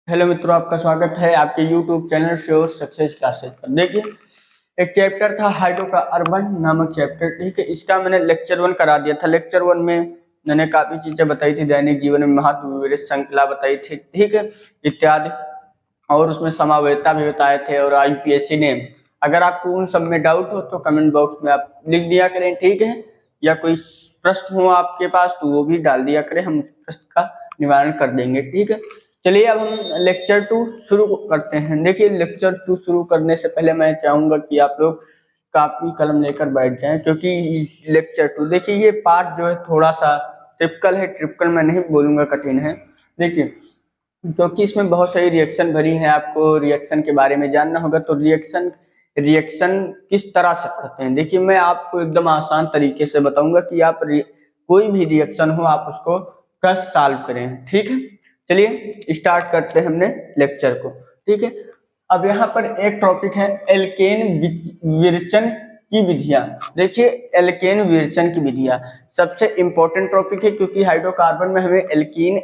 Hello मित्रों, आपका स्वागत है आपके YouTube channel sure success classes पर। देखिए, एक चैप्टर था हाइड्रोकार्बन नामक चैप्टर। ठीक है, इसका मैंने लेक्चर 1 करा दिया था। लेक्चर 1 में मैंने काफी चीजें बताई थी, दैनिक जीवन में महत्व, विवरित श्रृंखला बताई थी, ठीक है, इत्यादि। और उसमें समावेयता भी बताए थे और IUPAC ने। अगर आपको उन सब में डाउट हो तो कमेंट बॉक्स में आप लिख दिया करें, ठीक है, या कोई प्रश्न हो आपके पास तो वो भी डाल दिया करें, हम उस प्रश्न का निवारण कर देंगे, ठीक है। चलिए अब हम लेक्चर 2 शुरू करते हैं। देखिए, लेक्चर 2 शुरू करने से पहले मैं चाहूंगा कि आप लोग कापी कलम लेकर बैठ जाएं, क्योंकि लेक्चर 2 देखिए ये पार्ट जो है थोड़ा सा टिपिकल है। टिपिकल मैं नहीं बोलूंगा कठिन है, देखिए, क्योंकि इसमें बहुत सारी रिएक्शन भरी है। आपको रिएक्शन के बारे में जानना होगा, तो रिएक्शन किस तरह से करते हैं। देखिए, मैं आपको एकदम आसान तरीके से बताऊंगा कि आप कोई भी रिएक्शन हो आप उसको कैसे सॉल्व करें, ठीक है। चलिए स्टार्ट करते हैं हमने लेक्चर को, ठीक है। अब यहाँ पर एक टॉपिक है एल्केन विरचन की विधियां। देखिए, एल्केन विरचन की विधियां सबसे इंपॉर्टेंट टॉपिक है, क्योंकि हाइड्रोकार्बन में हमें एल्कीन,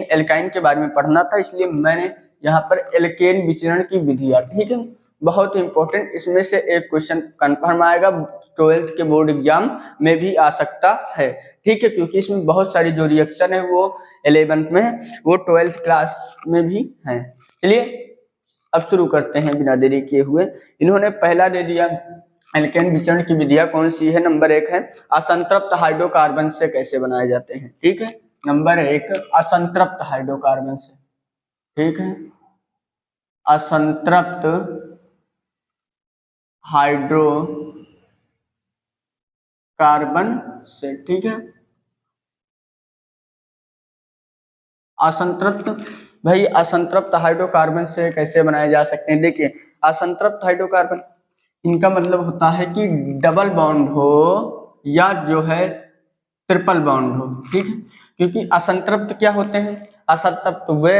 एल्काइन के बारे में पढ़ना था, इसलिए मैंने यहाँ पर एल्केन विचरण की विधियां, ठीक है, बहुत इंपॉर्टेंट। इसमें से एक क्वेश्चन कंफर्म आएगा, 12th के बोर्ड एग्जाम में भी आ सकता है, ठीक है, क्योंकि इसमें बहुत सारी जो रिएक्शन है वो 11th में है, वो 12th क्लास में भी है। चलिए अब शुरू करते हैं बिना देरी किए हुए। इन्होंने पहला दे दिया एल्केन विचरण की विधियां कौन सी है। नंबर 1 है असंतृप्त हाइड्रोकार्बन से कैसे बनाए जाते हैं, ठीक है। नंबर 1 असंतृप्त हाइड्रोकार्बन से, ठीक है, असंतृप्त हाइड्रोकार्बन से, ठीक है। असंतृप्त, भाई असंतृप्त हाइड्रोकार्बन से कैसे बनाए जा सकते हैं। देखिए, असंतृप्त हाइड्रोकार्बन, इनका मतलब होता है कि डबल बॉन्ड हो या जो है ट्रिपल बॉन्ड हो, ठीक है। क्योंकि असंतृप्त क्या होते हैं, असंतृप्त वे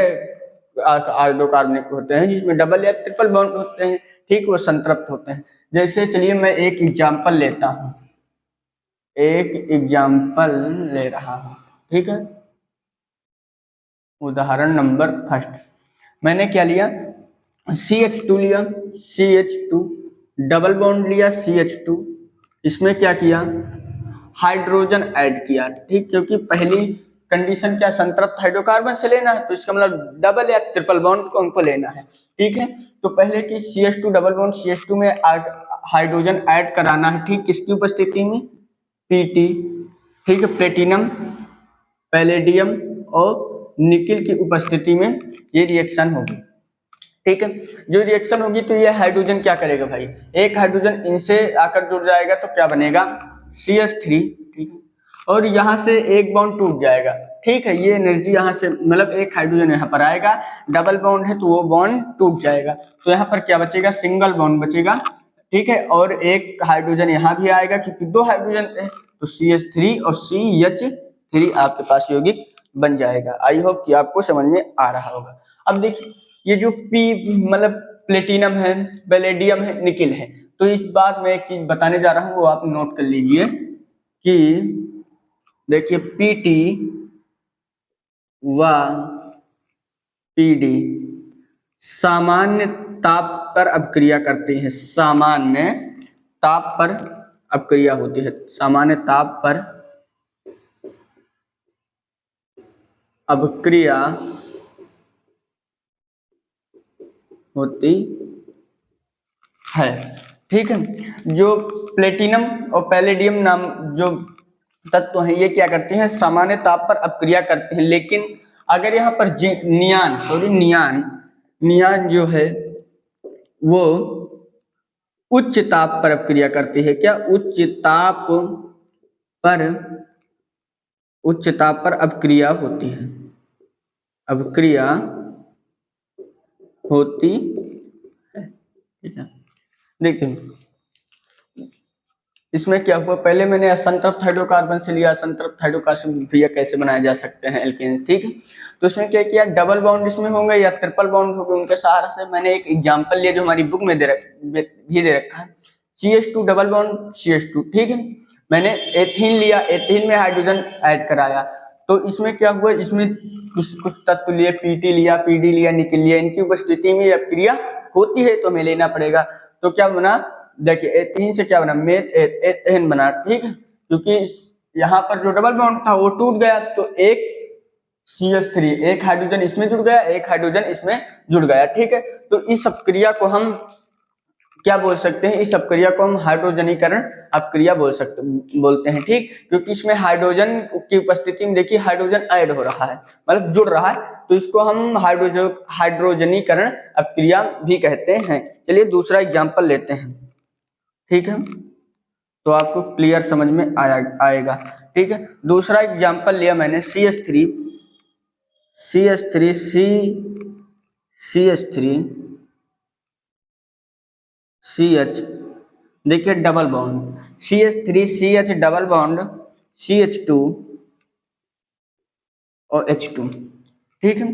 हाइड्रोकार्बनिक होते हैं जिसमें डबल या ट्रिपल बॉन्ड होते हैं, ठीक, वो संतृप्त होते हैं। जैसे चलिए मैं एक एग्जाम्पल लेता हूं, एक एग्जाम्पल ले रहा हूं, ठीक है। उदाहरण नंबर 1, मैंने क्या लिया, CH2 लिया, CH2 डबल बॉन्ड लिया, CH2, इसमें क्या किया, हाइड्रोजन ऐड किया, ठीक, क्योंकि पहली कंडीशन क्या, संतृप्त हाइड्रोकार्बन से लेना है, तो इसका मतलब डबल या ट्रिपल बॉन्ड को हमको लेना है, ठीक है। तो पहले की CH2 डबल बॉन्ड, CH2 में हाइड्रोजन ऐड कराना है, ठीक, किसकी उपस्थिति में, Pt, ठीक है, प्लेटिनम, पैलेडियम और निकिल की उपस्थिति में ये रिएक्शन होगी, ठीक है। जो रिएक्शन होगी तो ये हाइड्रोजन क्या करेगा भाई, एक हाइड्रोजन इनसे आकर जुड़ जाएगा तो क्या बनेगा, CH3, ठीक है, और यहाँ से एक बॉन्ड टूट जाएगा, ठीक है। ये एनर्जी यहाँ से, मतलब एक हाइड्रोजन यहाँ पर आएगा, डबल बॉन्ड है तो वो बॉन्ड टूट जाएगा, तो यहाँ पर क्या बचेगा, सिंगल बॉन्ड बचेगा, ठीक है। और एक हाइड्रोजन यहाँ भी आएगा, क्योंकि 2 हाइड्रोजन है, तो CH3 और CH3 आपके पास यौगिक बन जाएगा। आई होप कि आपको समझ में आ रहा होगा। अब देखिए, ये जो P मतलब प्लेटिनम है, पैलेडियम है, निकिल है, तो इस बात में एक चीज बताने जा रहा हूँ, वो आप नोट कर लीजिए कि देखिए PT व PD सामान्य ताप पर अभिक्रिया करते हैं, सामान्य ताप पर अभिक्रिया होती है, सामान्य ताप पर अभिक्रिया होती है, ठीक है। जो प्लेटिनम और पैलेडियम नाम जो तत्व हैं, ये क्या करते हैं, सामान्य ताप पर अभिक्रिया करते हैं, लेकिन अगर यहाँ पर नियान जो है वो उच्च ताप पर अभिक्रिया करती है, क्या, उच्च ताप पर अभिक्रिया होती है, अभिक्रिया होती है, ठीक है। देखिए इसमें क्या हुआ, पहले मैंने असंतृप्त हाइड्रोकार्बन से लिया, असंतृप्त हाइड्रोकार्बन भैया कैसे बनाए जा सकते हैं, एल्केन, ठीक है। तो इसमें क्या किया, डबल बॉन्ड इसमें होंगे या ट्रिपल बॉन्ड होंगे, उनके सहारा से मैंने एक एग्जांपल लिया जो हमारी बुक में दे रखा है, CH2 डबल बॉन्ड CH2, ठीक है। मैंने एथीन लिया, एथीन में हाइड्रोजन ऐड कराया, तो इसमें क्या हुआ, इसमें कुछ कुछ तत्व लिए, पीटी लिया, पीडी लिया, निकल लिया, इनकी उपस्थिति में अपक्रिया होती है तो हमें लेना पड़ेगा। तो क्या बना, देखिए एथीन से क्या बना, मेथ एथेन बना, ठीक है, क्योंकि यहाँ पर जो डबल बॉन्ड था वो टूट गया, तो एक CH3, एक हाइड्रोजन इसमें जुड़ गया, एक हाइड्रोजन इसमें जुड़ गया, ठीक है। तो इस अपक्रिया को हम क्या बोल सकते हैं, इस अपक्रिया को हम हाइड्रोजनीकरण अपक्रिया बोलते हैं, ठीक, क्योंकि इसमें हाइड्रोजन की उपस्थिति में देखिए हाइड्रोजन ऐड हो रहा है, मतलब जुड़ रहा है, तो इसको हम हाइड्रोजनीकरण अपक्रिया भी कहते हैं। चलिए दूसरा एग्जांपल लेते हैं, ठीक है, तो आपको क्लियर समझ में आएगा, ठीक है। दूसरा एग्जांपल लिया मैंने CH3 CH, देखिए double bond CH3CH double bond CH2 और H2, ठीक है।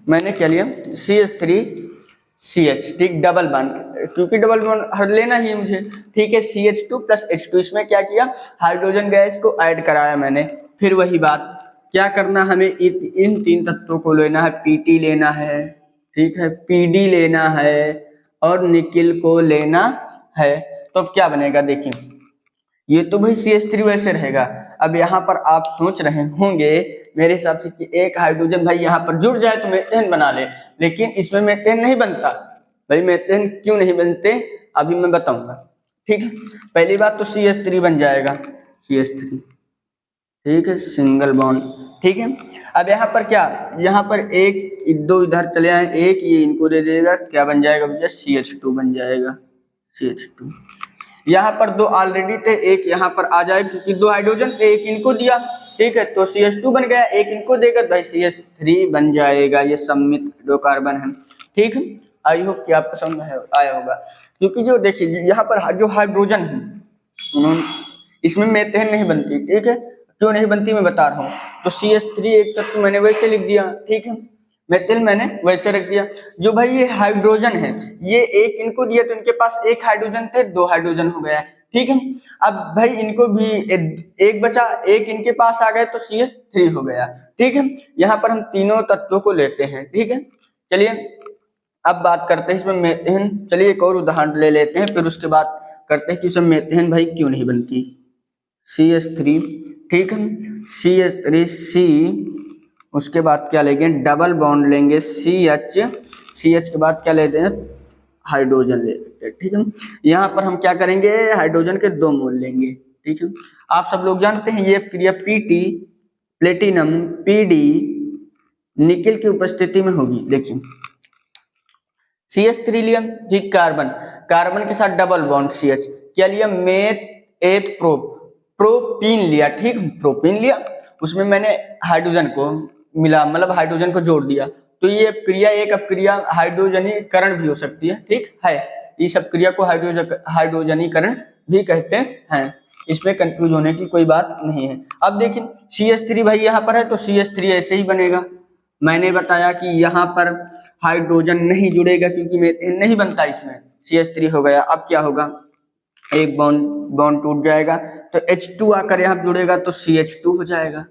मैंने क्या लिया, CH3CH, ठीक, डबल बॉन्ड, क्योंकि डबल बॉन्ड हर लेना ही है मुझे, ठीक है। CH2 प्लस H2, इसमें क्या किया, हाइड्रोजन गैस को ऐड कराया मैंने। फिर वही बात, क्या करना, हमें इन तीन तत्वों को लेना है, PT लेना है, ठीक है, PD लेना है और निकिल को लेना है। तो अब क्या बनेगा, देखिए ये तो भाई CH3 वैसे रहेगा। अब यहाँ पर आप सोच रहे होंगे मेरे हिसाब से कि एक हाइड्रोजन भाई यहाँ पर जुड़ जाए तो मेथेन बना ले, लेकिन इसमें मेथेन नहीं बनता। भाई मेथेन क्यों नहीं बनते, अभी मैं बताऊंगा, ठीक है। पहली बात तो CH3 बन जाएगा, CH3, ठीक है, सिंगल बॉन्ड, ठीक है। अब यहाँ पर क्या, यहाँ पर एक दो इधर चले आए, एक ये इनको दे देगा, क्या बन जाएगा भैया, CH2 बन जाएगा, CH2। यहाँ पर दो ऑलरेडी थे, एक यहाँ पर आ जाए, क्योंकि दो हाइड्रोजन थे, एक इनको दिया, ठीक है, तो CH2 बन गया, एक इनको देगा तो भाई CH3 बन जाएगा, ये सममित हाइड्रोकार्बन है, ठीक है। आई होप कि आपको समझ में आया होगा, क्योंकि जो देखिए यहाँ पर जो हाइड्रोजन है उन्होंने, इसमें मेथेन नहीं बनती, ठीक है, क्यों नहीं बनती मैं बता रहा हूँ। तो CH3 एक तत्व मैंने वैसे लिख दिया, ठीक है, मेथिल मैंने वैसे रख दिया। जो भाई ये हाइड्रोजन है, ये एक इनको दिया तो इनके पास एक हाइड्रोजन थे, दो हाइड्रोजन हो गया, ठीक है। अब भाई इनको भी एक बचा, एक इनके पास आ गए तो CH3 हो गया, ठीक है। यहाँ पर हम तीनों तत्वों को लेते हैं, ठीक है। चलिए अब बात करते हैं इसमें मेथेन, चलिए एक और उदाहरण ले लेते हैं, फिर उसके बाद करते हैं कि इसमें मेथेन भाई क्यों नहीं बनती। CH3, ठीक है, CH3C, उसके बाद क्या लेंगे, डबल बॉन्ड लेंगे CH के बाद क्या लेते हैं, हाइड्रोजन ले लेते हैं, ठीक है। यहाँ पर हम क्या करेंगे, हाइड्रोजन के दो मोल लेंगे, ठीक है। आप सब लोग जानते हैं ये क्रिया PT प्लेटिनम PD निकिल की उपस्थिति में होगी। देखिए CH3 लिया, ठीक, कार्बन, कार्बन के साथ डबल बॉन्ड CH, क्या लिया, मेथ एथ प्रोपीन लिया, ठीक, प्रोपीन लिया, उसमें मैंने हाइड्रोजन को मिला, मतलब हाइड्रोजन को जोड़ दिया, तो ये क्रिया एक अपक्रिया हाइड्रोजनीकरण भी हो सकती है, ठीक है। इस अपक्रिया को हाइड्रोजनीकरण भी कहते हैं, इसमें कंफ्यूज होने की कोई बात नहीं है। अब देखिए CH3 भाई यहाँ पर है तो CH3 ऐसे ही बनेगा। मैंने बताया कि यहाँ पर हाइड्रोजन नहीं जुड़ेगा क्योंकि मेथेन नहीं बनता, इसमें CH3 हो गया। अब क्या होगा, एक बॉन्ड टूट जाएगा तो H2 आकर यहाँ जुड़ेगा तो CH2 हो जाएगा,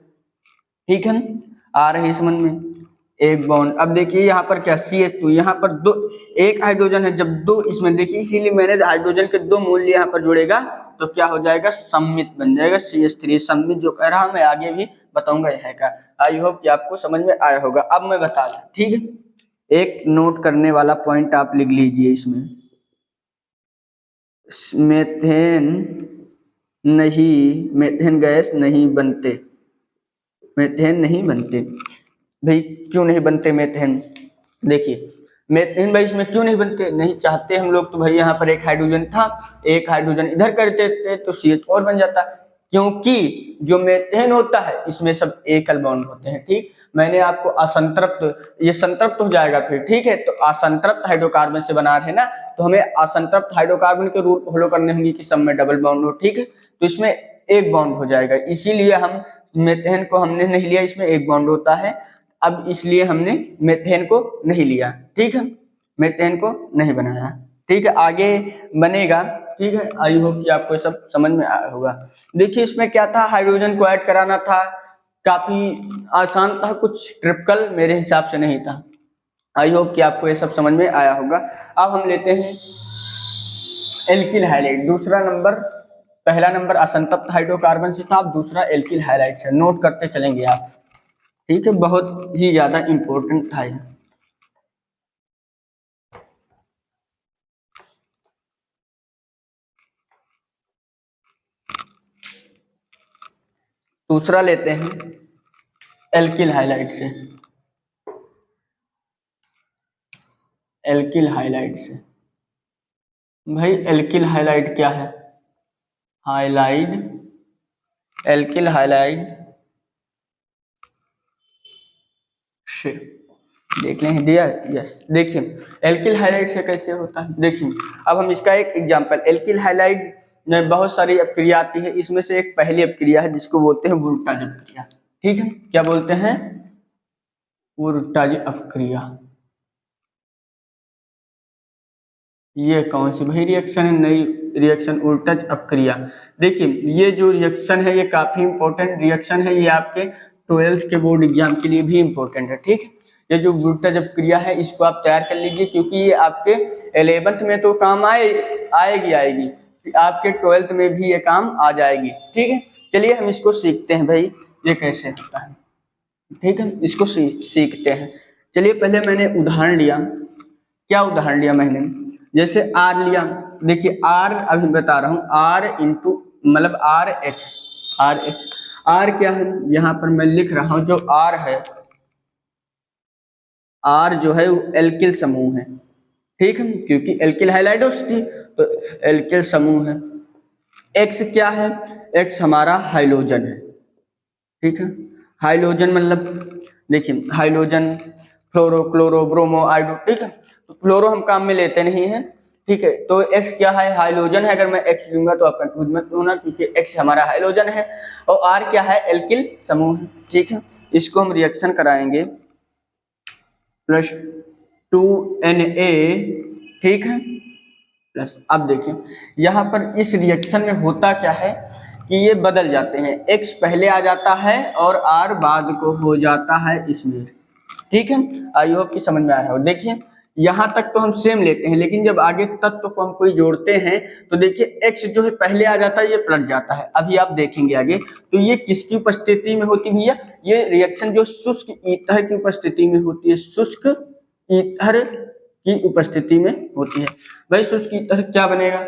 ठीक है, आ रही समझ में, एक बॉन्ड। अब देखिए यहाँ पर क्या, CH2, यहाँ पर दो, एक हाइड्रोजन है, जब दो इसमें देखिए, इसीलिए मैंने हाइड्रोजन के दो मूल्य यहाँ पर जुड़ेगा तो क्या हो जाएगा, सम्मित बन जाएगा, CH3 सम्मित, जो कह रहा मैं आगे भी बताऊंगा यह का। आई होप कि आपको समझ में आया होगा। अब मैं बता दूं, ठीक है, एक नोट करने वाला पॉइंट आप लिख लीजिए, इसमें मेथेन गैस नहीं बनते, मेथेन नहीं बनते भाई, क्यों नहीं बनते मेथेन, देखिए मेथेन भाई इसमें क्यों नहीं बनते, नहीं चाहते हम लोग, तो भाई यहाँ पर एक हाइड्रोजन था, एक हाइड्रोजन इधर करते थे तो CH और बन जाता, क्योंकि जो मेथेन होता है इसमें सब एकल बॉन्ड होते हैं, ठीक। मैंने आपको असंतृप्त, ये संतृप्त हो जाएगा फिर, ठीक है, तो असंतृप्त हाइड्रोकार्बन से बना रहे ना, तो हमें असंतृप्त हाइड्रोकार्बन के रूल फॉलो करने होंगे कि सब में डबल बॉन्ड हो, ठीक है, तो इसमें एक बॉन्ड हो जाएगा, इसीलिए हम मेथेन को हमने नहीं लिया, इसमें एक बॉन्ड होता है। अब इसलिए हमने मेथेन को नहीं लिया, ठीक है, मेथेन को नहीं बनाया, ठीक है, आगे बनेगा, ठीक है। आई होप कि आपको सब समझ में आया होगा। देखिए इसमें क्या था, हाइड्रोजन को ऐड कराना था, काफी आसान था, कुछ ट्रिपिकल मेरे हिसाब से नहीं था। आई होप कि आपको ये सब समझ में आया होगा। अब हम लेते हैं एल्किल हाइलाइड, दूसरा नंबर। पहला नंबर असंतप्त हाइड्रोकार्बन से था, अब दूसरा एल्किल हाइलाइड से। नोट करते चलेंगे आप, ठीक है, बहुत ही ज्यादा इंपॉर्टेंट था ये। दूसरा लेते हैं एल्किल हाइलाइड से, एल्किल हाइलाइड से। भाई एल्किल हाइलाइड क्या है? हाइलाइड, एल्किल हाइलाइड से देख लें, दिया, यस। देखिए एल्किल हाइलाइड से कैसे होता है, देखिए अब हम इसका एक एग्जांपल, एल्किल हाइलाइड में बहुत सारी अपक्रिया आती है, इसमें से एक पहली अपक्रिया है जिसको बोलते हैं वुर्टाज अपक्रिया। ठीक है, क्या बोलते हैं? वुर्टाज अपक्रिया। ये कौन सी भाई रिएक्शन है? नई रिएक्शन, वुर्टाज अपक्रिया। देखिए ये जो रिएक्शन है ये काफी इंपॉर्टेंट रिएक्शन है, ये आपके 12th के बोर्ड एग्जाम के लिए भी इंपॉर्टेंट है। ठीक, ये जो वुर्टाज अपक्रिया है इसको आप तैयार कर लीजिए, क्योंकि ये आपके 11th में तो काम आएगी, आपके 12th में भी ये काम आ जाएगी। ठीक है, चलिए हम इसको सीखते हैं भाई ये कैसे होता है। ठीक है, इसको सीखते हैं। चलिए पहले मैंने उदाहरण लिया, क्या उदाहरण लिया मैंने? जैसे आर लिया, देखिए आर अभी बता रहा हूँ, आर इंटू मतलब R X, R X. R क्या है यहाँ पर मैं लिख रहा हूँ, जो आर है, आर जो है वो एल्किल समूह है। ठीक है, क्योंकि एल्किल हाइलाइडोस थी तो एल्किल समूह है। एक्स क्या है? एक्स हमारा हाइलोजन है। ठीक है, हाइलोजन मतलब देखिए हाइलोजन, फ्लोरो, क्लोरो, ब्रोमो, आयोडो। ठीक है, तो फ्लोरो हम काम में लेते नहीं है। ठीक है, तो एक्स क्या है? हाइलोजन है। अगर मैं एक्स लूंगा तो आप कंफ्यूज मत होना, क्योंकि एक्स हमारा हाइलोजन है और आर क्या है? एल्किल समूह है। ठीक है, इसको हम रिएक्शन कराएंगे, प्लस 2Na, ठीक है, प्लस। अब देखिए यहाँ पर इस रिएक्शन में होता क्या है कि ये बदल जाते हैं, x पहले आ जाता है और r बाद को हो जाता है इसमें। ठीक है, आई होप कि समझ में आ रहा हो। देखिए यहाँ तक तो हम सेम लेते हैं, लेकिन जब आगे तत्व को हम कोई जोड़ते हैं तो देखिए x जो है पहले आ जाता है, ये पलट जाता है। अभी आप देखेंगे आगे, तो ये किसकी उपस्थिति में होती है भैया? ये रिएक्शन जो शुष्क ईथर की उपस्थिति में होती है, शुष्क ईथर की उपस्थिति में होती है। भाई शुष्क ईथर क्या बनेगा?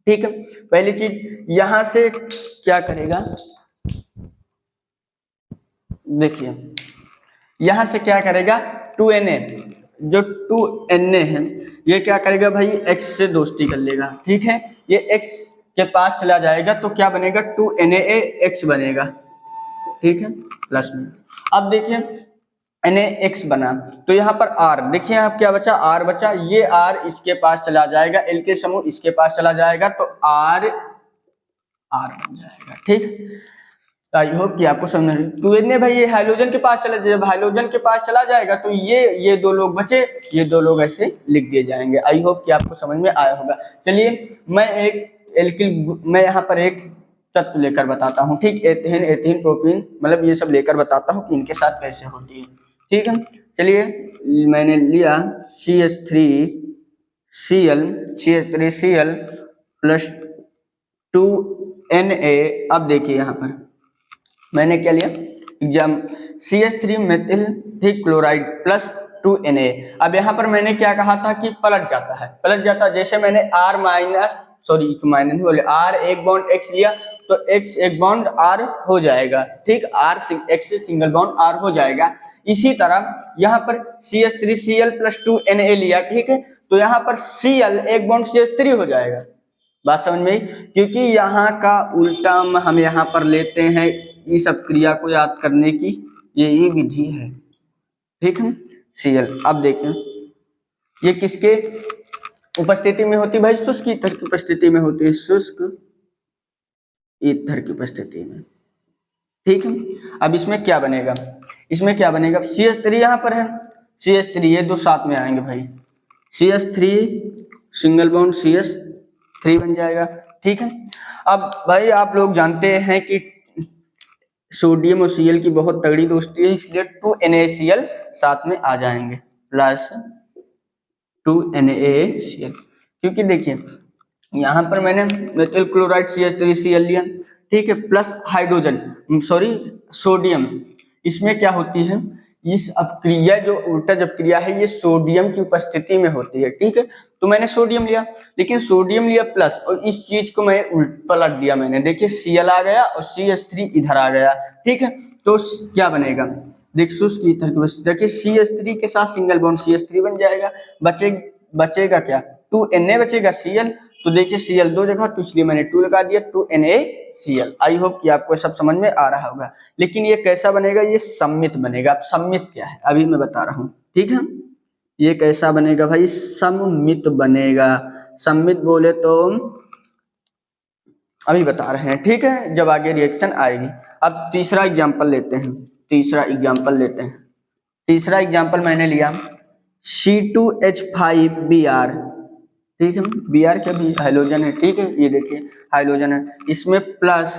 ठीक है, पहली चीज यहाँ से क्या करेगा, देखिए यहां से क्या करेगा, 2Na, जो 2Na है ये क्या करेगा भाई? x से दोस्ती कर लेगा। ठीक है, ये x के पास चला जाएगा तो क्या बनेगा? 2NaX बनेगा। ठीक है, प्लस में। अब देखिए NaX बना तो यहाँ पर R, देखिए यहाँ क्या बचा? R बचा। ये R इसके पास चला जाएगा, L के समूह इसके पास चला जाएगा तो R बन जाएगा। ठीक, आई होप कि आपको समझ में। तो इतने भाई ये हाइड्रोजन के पास चला, जब हाइड्रोजन के पास चला जाएगा तो ये दो लोग बचे, ये दो लोग ऐसे लिख दिए जाएंगे। आई होप कि आपको समझ में आया होगा। चलिए मैं एक एल्किल, मैं यहाँ पर एक तत्व लेकर बताता हूँ। ठीक, एथेन, एथीन, प्रोपीन, मतलब ये सब लेकर बताता हूँ कि इनके साथ कैसे होती है। ठीक है, चलिए मैंने लिया CH3Cl, CH3Cl प्लस 2Na। अब देखिए यहाँ पर मैंने क्या लिया एग्जाम, CH3 मेथिल ठीक क्लोराइड प्लस 2Na। अब यहाँ पर मैंने क्या कहा था कि पलट जाता है, पलट जाता है। जैसे मैंने R माइनस, सॉरी माइनस नहीं बोले, R एक बॉन्ड X लिया तो X एक बॉन्ड R हो जाएगा। ठीक, R X से सिंगल बॉन्ड R हो जाएगा। इसी तरह यहाँ पर CH3Cl प्लस 2Na लिया, ठीक है, तो यहाँ पर Cl एक बॉन्ड CH3 हो जाएगा। बात समझ में आई? क्योंकि यहाँ का उल्टा हम यहाँ पर लेते हैं, इस अपक्रिया को याद करने की यही विधि है। ठीक है, Cl। अब देखें ये किसके उपस्थिति में होती है भाई? शुष्क ईथर की उपस्थिति में होती है, शुष्क ईथर की उपस्थिति में। ठीक है, अब इसमें क्या बनेगा? इसमें क्या बनेगा? CH3 यहाँ पर है, CH3 ये दो साथ में आएंगे भाई, CH3 सिंगल बॉन्ड CH3 बन जाएगा। ठीक है, अब भाई आप लोग जानते हैं कि सोडियम और Cl की बहुत तगड़ी दोस्ती है, इसलिए 2NaCl साथ में आ जाएंगे प्लस 2NaCl। क्योंकि देखिए यहाँ पर मैंने मेथिल क्लोराइड CH3Cl लिया, ठीक है, प्लस हाइड्रोजन सॉरी सोडियम। इसमें क्या होती है, इस अपक्रिया जो उल्टा अपक्रिया है ये सोडियम की उपस्थिति में होती है, ठीक है। तो मैंने सोडियम लिया, लेकिन सोडियम लिया प्लस और इस चीज को मैं पलट दिया मैंने, देखिए Cl आ गया और CH3 इधर आ गया, ठीक है। तो क्या बनेगा, देख शुष्क ईथर की वजह देखिए CH3 के साथ सिंगल बॉन्ड CH3 बन जाएगा, बचेगा क्या 2Na बचेगा Cl। तो देखिए Cl दो जगह तो इसलिए मैंने 2 लगा दिया 2NaCl। आई होप कि आपको सब समझ में आ रहा होगा। लेकिन ये कैसा बनेगा, ये सम्मित बनेगा। अब सम्मित क्या है अभी मैं बता रहा हूँ, ठीक है। ये कैसा बनेगा भाई, सम्मित बनेगा। सम्मित बोले तो अभी बता रहे हैं, ठीक है, जब आगे रिएक्शन आएगी। अब तीसरा एग्जांपल लेते हैं, तीसरा एग्जांपल मैंने लिया C2H5Br, ठीक है। Br क्या भी हाइड्रोजन है, ठीक है, ये देखिए हाइड्रोजन है, इसमें प्लस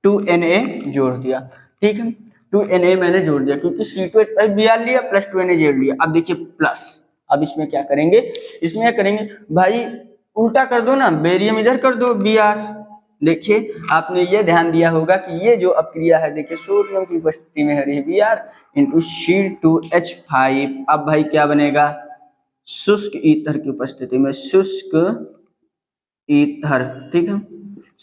2Na जोड़ दिया, ठीक है। 2Na मैंने जोड़ दिया क्योंकि C2H5Br लिया प्लस 2Na जोड़ लिया। अब देखिए प्लस, अब इसमें क्या करेंगे, इसमें करेंगे भाई उल्टा कर दो ना, बेरियम इधर कर दो Br। देखिए आपने ये ध्यान दिया होगा कि ये जो अपक्रिया है देखिए सोडियम की उपस्थिति में है Br इंटू C2H5। अब भाई क्या बनेगा, शुष्क ईथर की उपस्थिति में, शुष्क ईथर, ठीक है,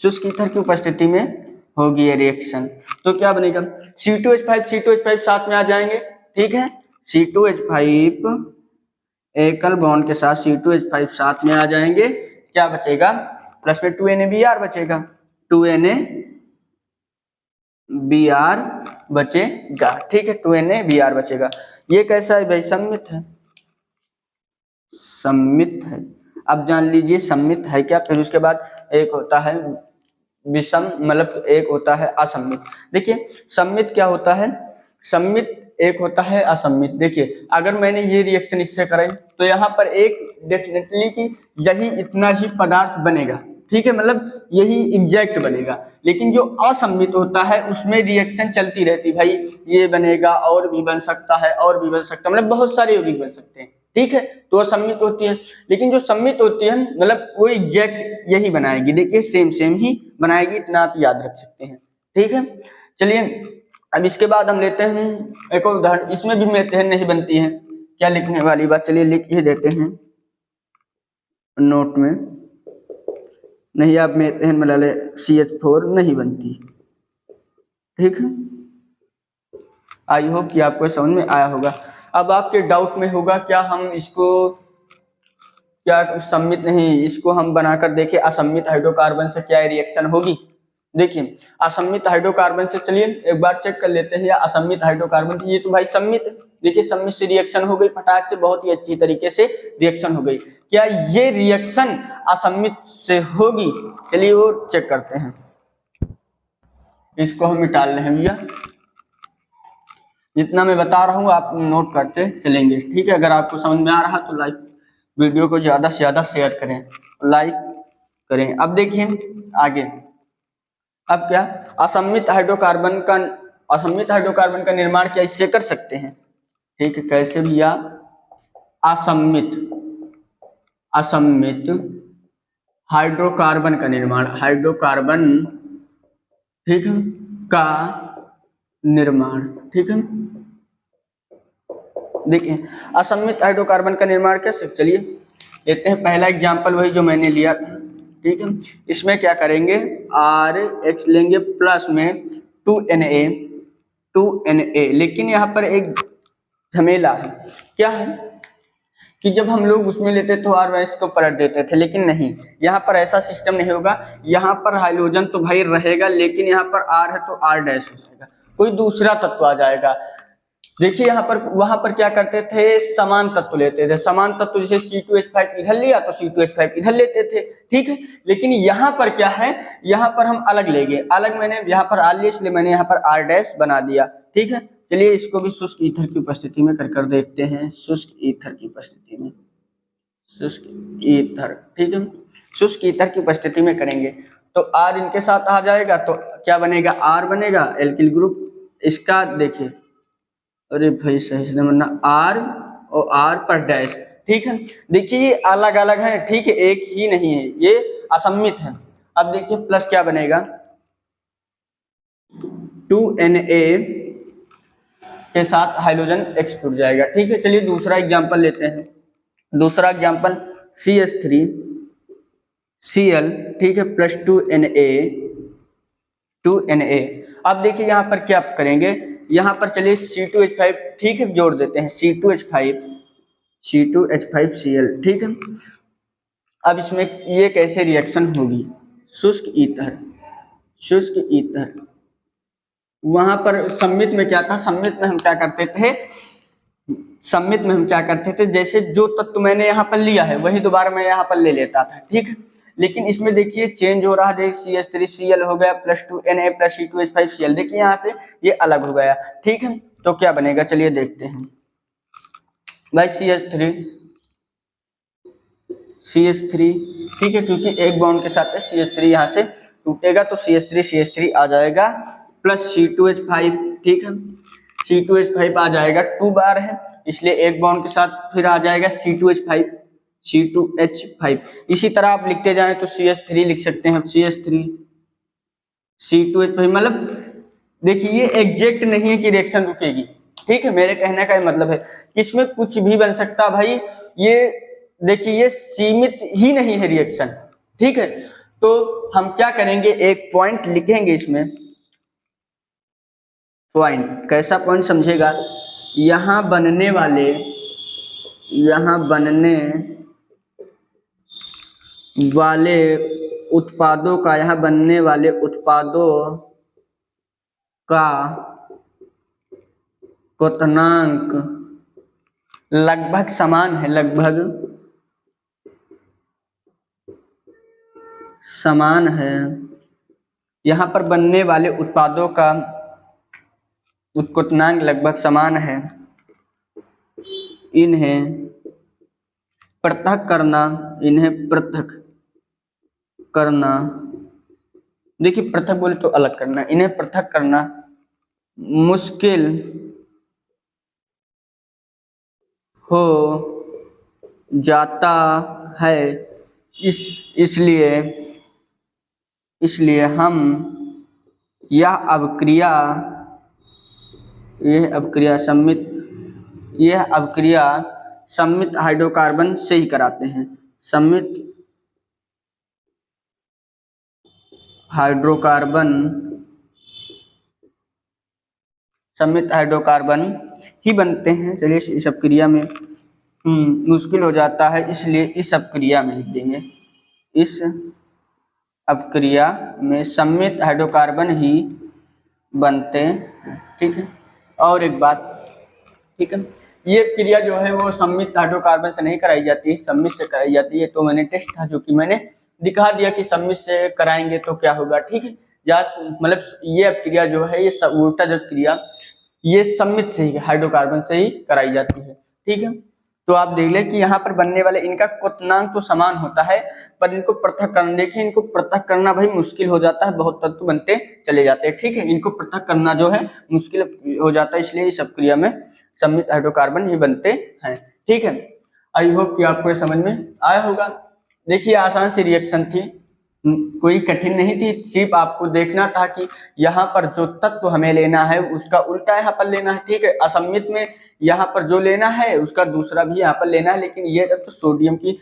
शुष्क ईथर की उपस्थिति में होगी ये रिएक्शन। तो क्या बनेगा C2H5 साथ में आ जाएंगे, ठीक है। C2H5 एकल बॉन्ड के साथ C2H5 साथ में आ जाएंगे, क्या बचेगा, प्लस में 2NaBr बचेगा, 2NaBr बचेगा, ठीक है, 2NaBr बचेगा। ये कैसा है भाई, सम्मित है, सम्मित है। अब जान लीजिए सम्मित है क्या। फिर उसके बाद एक होता है विषम, मतलब एक होता है असम्मित। देखिए सम्मित क्या होता है, सम्मित एक होता है असम्मित। देखिए अगर मैंने ये रिएक्शन इससे कराई तो यहाँ पर एक डेफिनेटली कि यही इतना ही पदार्थ बनेगा, ठीक है, मतलब यही एग्जैक्ट बनेगा। लेकिन जो असम्मित होता है उसमें रिएक्शन चलती रहती, भाई ये बनेगा और भी बन सकता है और भी बन सकता है, मतलब बहुत सारे भी बन सकते हैं, ठीक है। तो सम्मित होती है, लेकिन जो सम्मित होती है मतलब वो एग्जैक्ट यही बनाएगी, देखिए सेम ही बनाएगी, इतना आप याद रख सकते हैं, ठीक है। चलिए अब इसके बाद हम लेते हैं एक और उदाहरण, इसमें भी मेथेन नहीं बनती है, क्या लिखने वाली बात, चलिए लिख ही देते हैं नोट में, नहीं आप मेथेन मिला ले CH4 नहीं बनती, ठीक है। आई होप कि आपको समझ में आया होगा। अब आपके डाउट में होगा क्या हम इसको क्या सम्मित नहीं, इसको हम बनाकर देखें असम्मित हाइड्रोकार्बन से क्या रिएक्शन होगी। देखिए असम्मित हाइड्रोकार्बन से चलिए एक बार चेक कर लेते हैं, या असम्मित हाइड्रोकार्बन, ये तो भाई सम्मित, देखिए सम्मित से रिएक्शन हो गई फटाक से, बहुत ही अच्छी तरीके से रिएक्शन हो गई। क्या ये रिएक्शन असम्मित से होगी, चलिए वो चेक करते हैं। इसको हम मिटा रहे हैं भैया, जितना मैं बता रहा हूँ आप नोट करते चलेंगे, ठीक है। अगर आपको समझ में आ रहा तो लाइक वीडियो को ज्यादा से ज्यादा शेयर करें, लाइक करें। अब देखिए आगे, अब क्या असम्मित हाइड्रोकार्बन का निर्माण क्या इससे कर सकते हैं, ठीक है। कैसे भैया, असम्मित हाइड्रोकार्बन का निर्माण, हाइड्रोकार्बन, ठीक है, का निर्माण, ठीक है। देखिए असम्मित हाइड्रोकार्बन का निर्माण कैसे, चलिए लेते हैं पहला एग्जांपल वही जो मैंने लिया था, ठीक है। इसमें क्या करेंगे, RH लेंगे प्लस में 2Na, लेकिन यहाँ पर एक झमेला है, क्या है कि जब हम लोग उसमें लेते तो R को पलट देते थे, लेकिन नहीं, यहाँ पर ऐसा सिस्टम नहीं होगा। यहाँ पर हाइड्रोजन तो भाई रहेगा, लेकिन यहाँ पर R है तो R डैश हो जाएगा, कोई दूसरा तत्व आ जाएगा। देखिए यहाँ पर वहां पर क्या करते थे, समान तत्व लेते थे, समान तत्व जैसे C2H5 इधर लिया तो C2H5 इधर लेते थे, ठीक है। लेकिन यहाँ पर क्या है, यहाँ पर हम अलग लेंगे, अलग मैंने यहाँ पर R लिया इसलिए मैंने यहाँ पर R डैश बना दिया, ठीक है। चलिए इसको भी शुष्क ईथर की उपस्थिति में कर देखते हैं, शुष्क ईथर की उपस्थिति में, शुष्क ईथर, ठीक है, शुष्क ईथर की उपस्थिति में करेंगे तो R इनके साथ आ जाएगा तो क्या बनेगा, R बनेगा एल्किल ग्रुप। इसका देखिए, अरे भाई सही से बनना, R और R पर डैश, ठीक है। देखिए ये अलग अलग है, ठीक है, एक ही नहीं है, ये असमित है। अब देखिए प्लस क्या बनेगा, 2Na के साथ हाइड्रोजन X टूट जाएगा, ठीक है। चलिए दूसरा एग्जांपल लेते हैं। दूसरा एग्जांपल CH3Cl, ठीक है, प्लस 2Na। अब देखिए यहाँ पर क्या करेंगे, यहाँ पर चलिए C2H5, ठीक है, जोड़ देते हैं C2H5Cl, ठीक है। अब इसमें ये कैसे रिएक्शन होगी, शुष्क ईथर। वहां पर सम्मित में क्या था, सम्मित में हम क्या करते थे, जैसे जो तत्व मैंने यहाँ पर लिया है वही दोबारा मैं यहाँ पर ले लेता था, ठीक है। लेकिन इसमें देखिए चेंज हो रहा है, देखिए CH3Cl हो गया प्लस 2Na प्लस C2H5Cl, देखिए यहाँ से ये अलग हो गया, ठीक है। तो क्या बनेगा, चलिए देखते हैं भाई, CH3, ठीक है, क्योंकि एक बॉन्ड के साथ CH3 यहाँ से टूटेगा तो CH3 आ जाएगा प्लस C2H5, ठीक है, C2H5 आ जाएगा, 2 बार है इसलिए एक बॉन्ड के साथ फिर आ जाएगा C2H5। इसी तरह आप लिखते जाएं तो CH3 लिख सकते हैं, CH3 C2H5, मतलब देखिए ये एग्जैक्ट नहीं है कि रिएक्शन रुकेगी, ठीक है। मेरे कहने का मतलब है कि इसमें कुछ भी बन सकता भाई, ये देखिए ये सीमित ही नहीं है रिएक्शन, ठीक है। तो हम क्या करेंगे, एक पॉइंट लिखेंगे इसमें, पॉइंट कैसा पॉइंट समझेगा, यहाँ बनने वाले उत्पादों का, यहाँ बनने वाले उत्पादों का क्वथनांक लगभग समान है, यहाँ पर बनने वाले उत्पादों का क्वथनांक लगभग समान है, इन्हें पृथक करना, देखिए पृथक बोले तो अलग करना, इन्हें पृथक करना मुश्किल हो जाता है, इसलिए हम यह अभिक्रिया सम्मित हाइड्रोकार्बन से ही कराते हैं, सम्मित हाइड्रोकार्बन ही बनते हैं। चलिए इस अभिक्रिया में मुश्किल हो जाता है, इसलिए इस अभिक्रिया में लिख देंगे, इस अभिक्रिया में सम्मित हाइड्रोकार्बन ही बनते हैं, ठीक है। और एक बात, ठीक है, ये क्रिया जो है वो सम्मित हाइड्रोकार्बन से नहीं कराई जाती है, सम्मित से कराई जाती है। तो मैंने टेस्ट था जो कि मैंने दिखा दिया कि सम्मित से कराएंगे तो क्या होगा, ठीक है। या मतलब ये क्रिया जो है, ये उल्टा जो क्रिया ये सम्मित से ही, हाइड्रोकार्बन से ही कराई जाती है, ठीक है। तो आप देख लें कि यहाँ पर बनने वाले इनका क्वथनांक तो समान होता है, पर इनको पृथक करना, देखिए इनको पृथक करना भाई मुश्किल हो जाता है, बहुत तत्व बनते चले जाते हैं, ठीक है। इनको पृथक करना जो है मुश्किल हो जाता है, इसलिए इस अभिक्रिया में सम्मित हाइड्रोकार्बन ही बनते हैं, ठीक है। आई होप कि आपको ये समझ में आया होगा। देखिए आसान सी रिएक्शन थी, कोई कठिन नहीं थी, सिर्फ आपको देखना था कि यहाँ पर जो तत्व हमें लेना है उसका उल्टा यहाँ पर लेना है, ठीक है। असम्मित में यहाँ पर जो लेना है उसका दूसरा भी यहाँ पर लेना है, लेकिन ये तत्व सोडियम की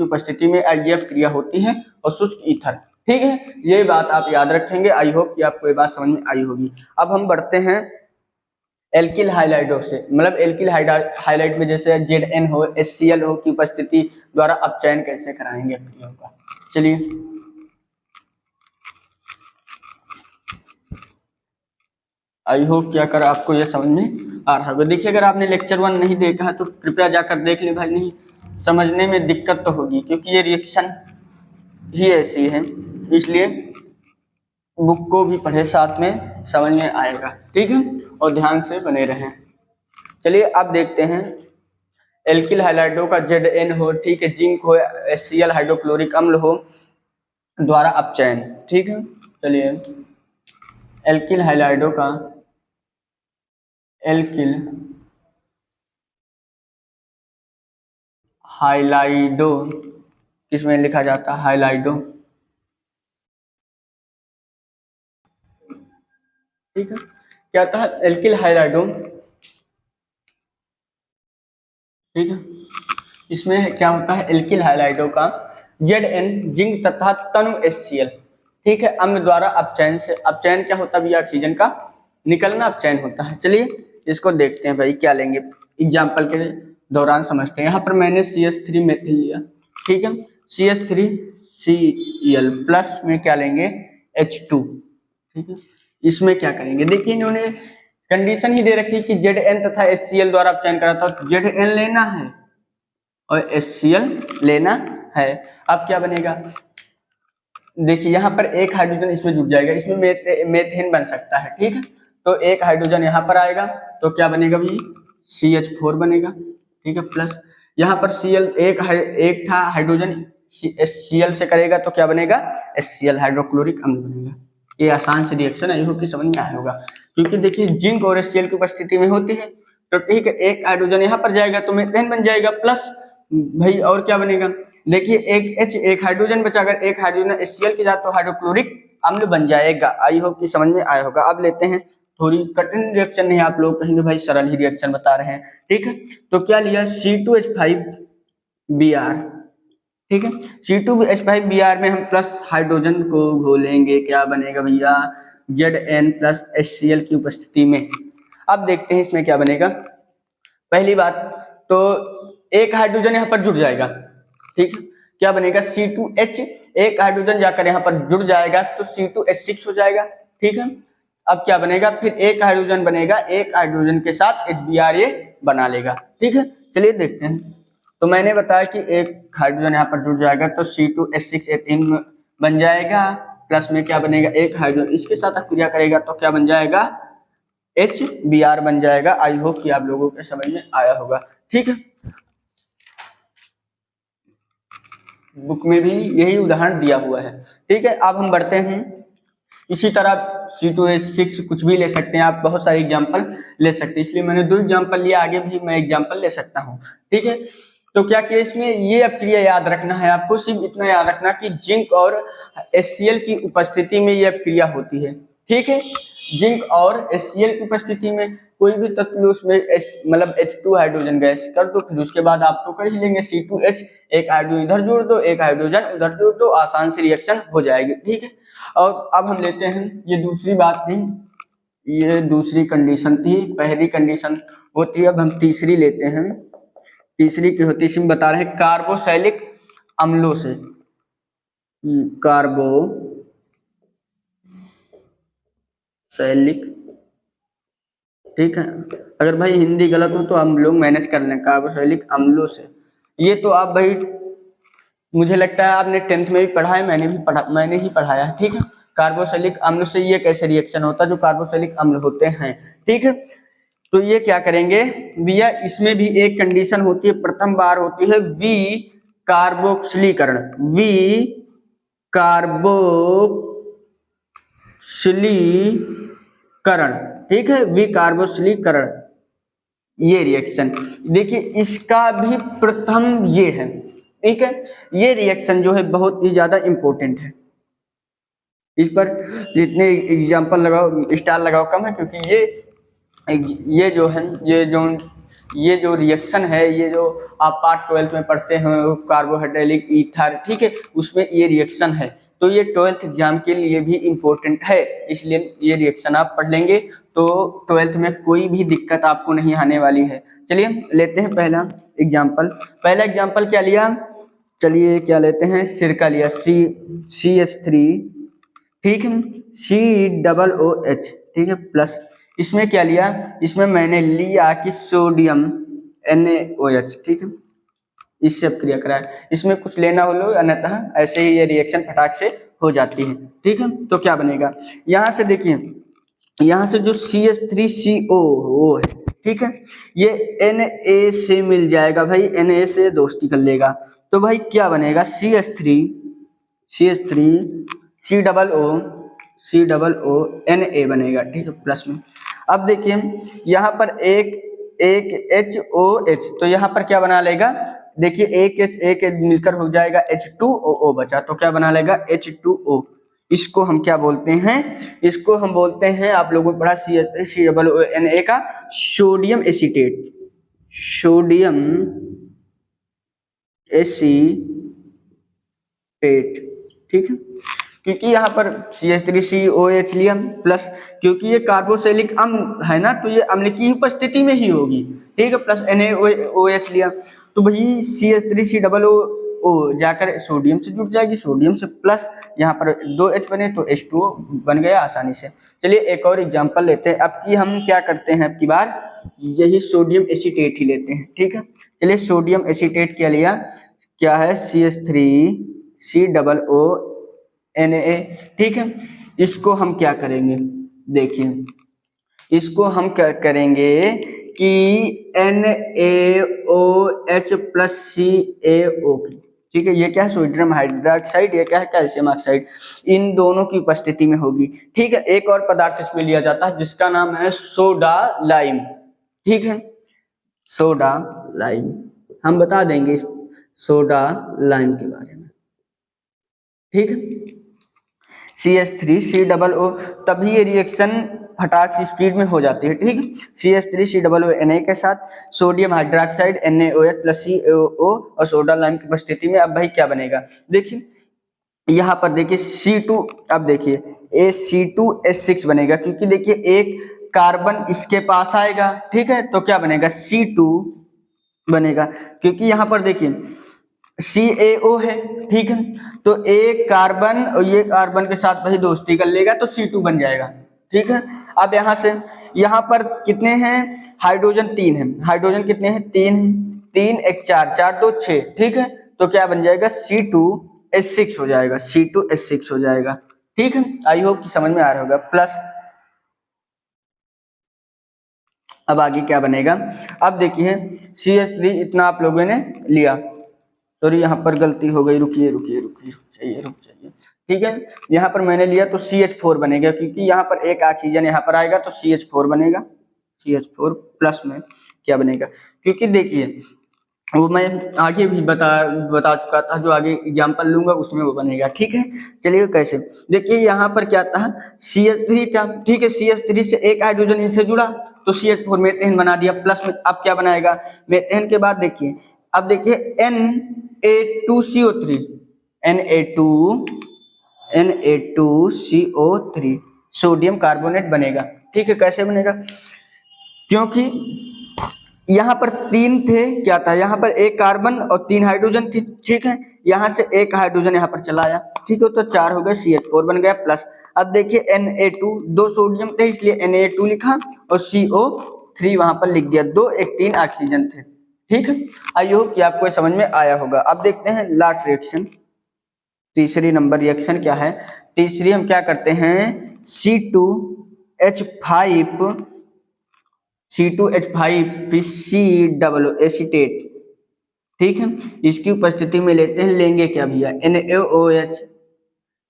उपस्थिति में यह क्रिया होती है, और शुष्क ईथर, ठीक है। ये बात आप याद रखेंगे। आई होप कि आपको ये बात समझ में आई होगी। अब हम बढ़ते हैं एल्किल हाइलाइडों से, मतलब एल्किल हाइलाइड में जैसे Zn हो, HCl हो की उपस्थिति द्वारा अपचयन कैसे कराएंगे क्रियाओं का। चलिए आई होप क्या कर आपको ये समझ में आ रहा होगा। देखिए अगर आपने लेक्चर 1 नहीं देखा है तो कृपया जाकर देख ले भाई, नहीं समझने में दिक्कत तो होगी क्योंकि ये रिएक्शन ही ऐसी है, इसलिए बुक को भी पढ़े, साथ में समझ में आएगा, ठीक है, और ध्यान से बने रहें। चलिए अब देखते हैं एल्किल हाइलाइडों का Zn हो, ठीक है, जिंक हो, HCl हाइड्रोक्लोरिक अम्ल हो, द्वारा अपचयन। ठीक है, चलिए एल्किल हाइलाइडो का एल्किल हाइलाइडो किसमें लिखा जाता है? हाइलाइडो। ठीक है, क्या होता है एल्किल हाइलाइडो? ठीक है, इसमें क्या होता है एल्किल हाइलाइडो का Zn जिंक तथा तनु HCl, ठीक है, अम्ल द्वारा अपचयन से। अपचयन क्या होता है भैया? ऑक्सीजन का निकलना अपचयन होता है। चलिए इसको देखते हैं भाई, क्या लेंगे एग्जाम्पल के दौरान समझते हैं। यहाँ पर मैंने CH3 मेथिल लिया, ठीक है, CH3Cl प्लस में क्या लेंगे H2, ठीक है। इसमें क्या करेंगे? देखिए इन्होंने कंडीशन ही दे रखी है कि Zn तथा HCl द्वारा अपचयन करा था, तो Zn लेना है और HCl लेना है। अब क्या बनेगा? देखिए यहाँ पर एक हाइड्रोजन इसमें जुड़ जाएगा, इसमें मेथेन बन सकता है, ठीक है। तो एक हाइड्रोजन यहाँ पर आएगा तो क्या बनेगा भाई? CH4 बनेगा, ठीक है, प्लस यहाँ पर Cl एक था हाइड्रोजन Cl से करेगा तो क्या बनेगा? HCl हाइड्रोक्लोरिक अम्ल बनेगा। ये आसान से रिएक्शन आई होप कि समझ में आया होगा, क्योंकि देखिए जिंक और HCl की उपस्थिति में होती है। तो ठीक है, एक हाइड्रोजन यहाँ पर जाएगा तो मेथेन बन जाएगा, प्लस भाई और क्या बनेगा? देखिए एक H एक हाइड्रोजन बचा, अगर एक हाइड्रोजन HCl के साथ तो हाइड्रोक्लोरिक अम्ल बन जाएगा। आई होप कि समझ में आया होगा। अब लेते हैं, थोड़ी कठिन रिएक्शन नहीं, आप लोग कहेंगे भाई सरल ही रिएक्शन बता रहे हैं, ठीक है। तो क्या लिया? C2H5Br, ठीक है, C2H5Br में हम प्लस हाइड्रोजन को घोलेंगे, क्या बनेगा भैया? Zn प्लस HCl की उपस्थिति में। अब देखते हैं इसमें क्या बनेगा। पहली बात तो एक हाइड्रोजन यहाँ पर जुड़ जाएगा, ठीक है, क्या बनेगा? C2H, एक हाइड्रोजन जाकर यहाँ पर जुड़ जाएगा तो C2H6 हो जाएगा, ठीक है। अब क्या बनेगा? फिर एक हाइड्रोजन बनेगा, एक हाइड्रोजन के साथ HBr ये बना लेगा, ठीक है। चलिए देखते हैं। तो मैंने बताया कि एक हाइड्रोजन यहाँ पर जुड़ जाएगा तो C2H6 बन जाएगा, प्लस में क्या बनेगा? एक हाइड्रोजन इसके साथ क्रिया करेगा तो क्या बन जाएगा? HBr बन जाएगा। आई होप कि आप लोगों के समझ में आया होगा, ठीक है। बुक में भी यही उदाहरण दिया हुआ है, ठीक है। अब हम बढ़ते हैं, इसी तरह C2H6 कुछ भी ले सकते हैं आप, बहुत सारे एग्जाम्पल ले सकते हैं, इसलिए मैंने 2 एग्जाम्पल लिया, आगे भी मैं एग्जाम्पल ले सकता हूँ, ठीक है। तो क्या किया इसमें? ये अब क्रिया याद रखना है आपको, सिर्फ इतना याद रखना कि जिंक और HCl की उपस्थिति में ये क्रिया होती है, ठीक है। जिंक और HCl की उपस्थिति में कोई भी तत्व उसमें मतलब H2 हाइड्रोजन गैस कर दो, फिर उसके बाद आप तो कर ही लेंगे C2H, एक हाइड्रोजन इधर जोड़ दो, एक हाइड्रोजन उधर जोड़ दो, आसान सी रिएक्शन हो जाएगी, ठीक है। और अब हम लेते हैं, ये दूसरी बात थी, ये दूसरी कंडीशन थी, पहली कंडीशन होती है, अब हम तीसरी लेते हैं। तीसरी की होती है, इसमें बता रहे हैं कार्बोक्सिलिक अम्लों से, कार्बोक्सिलिक, ठीक है। अगर भाई हिंदी गलत हो तो हम लोग मैनेज कर लें। कार्बोक्सिलिक अम्लों से, ये तो आप भाई मुझे लगता है आपने 10th में भी पढ़ा है, मैंने ही पढ़ाया है, ठीक है। कार्बोक्सिलिक अम्ल से ये कैसे रिएक्शन होता है जो कार्बोक्सिलिक अम्ल होते हैं, ठीक है। तो ये क्या करेंगे भैया? इसमें भी एक कंडीशन होती है, प्रथम बार होती है वी कार्बोक्सिलीकरण, वी कार्बोक्सिलीकरण, ठीक है, वी कार्बोक्सिलीकरण, ये रिएक्शन। देखिए इसका भी प्रथम ये है, ठीक है। ये रिएक्शन जो है बहुत ही ज्यादा इंपॉर्टेंट है, इस पर जितने एग्जाम्पल लगाओ स्टार लगाओ कम है, क्योंकि ये जो है ये जो रिएक्शन है, ये जो आप पार्ट 12th में पढ़ते हैं कार्बोहाइड्रोलिक ईथर, ठीक है, उसमें ये रिएक्शन है। तो ये 12th एग्जाम के लिए भी इम्पोर्टेंट है, इसलिए ये रिएक्शन आप पढ़ लेंगे तो 12th में कोई भी दिक्कत आपको नहीं आने वाली है। चलिए लेते हैं पहला एग्जाम्पल। पहला एग्जाम्पल क्या लिया? चलिए क्या लेते हैं? सिरका लिया, CH3, ठीक है, COOH, ठीक है, प्लस इसमें क्या लिया? इसमें मैंने लिया कि सोडियम NaOH, ठीक है, इससे अब क्रिया करा है। इसमें कुछ लेना हो लो, अन्यथा ऐसे ही ये रिएक्शन फटाक से हो जाती है, ठीक है। तो क्या बनेगा यहाँ से? देखिए यहाँ से जो CH3CO है, ठीक है, ये Na से मिल जाएगा भाई, Na से दोस्ती कर लेगा, तो भाई क्या बनेगा? CH3 CH3COO Na ठीक है प्लस में। अब देखिए यहाँ पर एक HOH, तो यहाँ पर क्या बना लेगा, देखिए एक H मिलकर हो जाएगा H2OO बचा, तो क्या बना लेगा H2O। इसको हम क्या बोलते हैं, इसको हम बोलते हैं, आप लोगों को पढ़ा CH3COONA का सोडियम एसीटेट, सोडियम एसीटेट ठीक है। क्योंकि यहाँ पर CH3COH लिया प्लस, क्योंकि ये कार्बोक्सिलिक अम्ल है ना, तो ये अम्ल की उपस्थिति में ही होगी ठीक है, प्लस NaOH लिया, तो वही CH3COO जाकर सोडियम से जुड़ जाएगी, सोडियम से प्लस यहाँ पर 2H बने तो H2O बन गया आसानी से। चलिए एक और एग्जांपल लेते हैं, अब की हम क्या करते हैं, अब की बार यही सोडियम एसीटेट ही लेते हैं ठीक है। चलिए सोडियम एसीटेट क्या लिया, क्या है CH3COONA ठीक है। इसको हम क्या करेंगे, देखिए इसको हम क्या करेंगे कि NaOH प्लस CaO ठीक है, ये क्या है सोडियम हाइड्रोक्साइड, ये क्या है कैल्शियम ऑक्साइड, इन दोनों की उपस्थिति में होगी ठीक है। एक और पदार्थ इसमें लिया जाता है जिसका नाम है सोडा लाइम ठीक है, सोडा लाइम, हम बता देंगे इस सोडा लाइम के बारे में ठीक है। CH3COO, तभी ये रिएक्शन फटाक से स्पीड में हो जाती है ठीक है। CH3COONA के साथ sodium hydroxide NaOH plus CaO और सोडा लाइम की उपस्थिति में अब भाई क्या बनेगा, देखिए यहाँ पर देखिए C2, अब देखिए C2H6 बनेगा, क्योंकि देखिए एक कार्बन इसके पास आएगा ठीक है, तो क्या बनेगा C2 बनेगा, क्योंकि यहाँ पर देखिए CaO है ठीक है, तो एक कार्बन और ये कार्बन के साथ वही दोस्ती कर लेगा तो C2 बन जाएगा ठीक है। अब यहाँ से यहाँ पर कितने हैं, हाइड्रोजन 3 है, हाइड्रोजन कितने हैं 3 हैं, 3 1 4 4 2 6 ठीक है, तो क्या बन जाएगा C2H6 हो जाएगा, C2H6 हो जाएगा ठीक है। आई होप कि समझ में आ रहा होगा प्लस। अब आगे क्या बनेगा, अब देखिए CH3 इतना आप लोगों ने लिया, सॉरी यहाँ पर गलती हो गई, रुकिए रुक जाइए ठीक है, यहाँ पर मैंने लिया तो CH4 बनेगा, क्योंकि यहाँ पर एक ऑक्सीजन यहाँ पर आएगा तो CH4 बनेगा, CH4 प्लस में क्या बनेगा, क्योंकि देखिए वो मैं आगे भी बता चुका था, जो आगे एग्जाम्पल लूंगा उसमें वो बनेगा ठीक है। चलिए कैसे, देखिए यहाँ पर क्या था CH3 क्या ठीक है, CH3 से एक हाइड्रोजन इनसे जुड़ा तो CH4 मेथेन बना दिया प्लस में, अब क्या बनाएगा मेथेन के बाद देखिए, अब देखिए Na2CO3 Na2CO3 सोडियम कार्बोनेट बनेगा ठीक है। कैसे बनेगा, क्योंकि यहाँ पर 3 थे, क्या था यहाँ पर एक कार्बन और 3 हाइड्रोजन थी ठीक है, यहाँ से एक हाइड्रोजन यहाँ पर चला आया ठीक है, तो 4 हो गए, CH4 बन गया प्लस। अब देखिए Na2, 2 सोडियम थे इसलिए Na2 लिखा और CO3 वहां पर लिख दिया, 2 1 3 ऑक्सीजन थे ठीक है। आई होप कि आपको समझ में आया होगा। अब देखते हैं लास्ट रिएक्शन, तीसरी नंबर रिएक्शन क्या है, तीसरी हम क्या करते हैं C2H5 COO एसीटेट ठीक है, इसकी उपस्थिति में लेते हैं, लेंगे क्या भैया NaOH,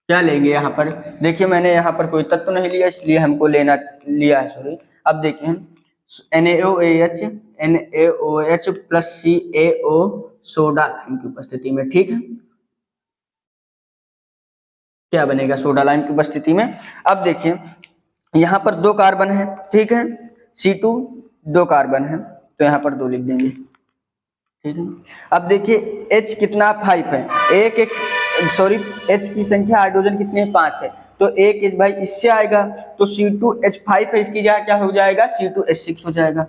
क्या लेंगे यहाँ पर, देखिए मैंने यहाँ पर कोई तत्व नहीं लिया इसलिए हमको लेना लिया है सॉरी। अब देखिए NaOH plus CaO soda lime की उपस्थिति में ठीक है, क्या बनेगा सोडा लाइम की उपस्थिति में। अब देखिए यहाँ पर 2 कार्बन है ठीक है, C2 2 कार्बन है तो यहाँ पर 2 लिख देंगे ठीक है। अब देखिए H कितना 5 है, H की संख्या हाइड्रोजन कितने 5 है, तो एक H भाई इससे आएगा तो C2H5 है, इसकी जगह क्या हो जाएगा C2H6 हो जाएगा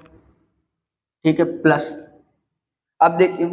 ठीक है प्लस। अब देखिए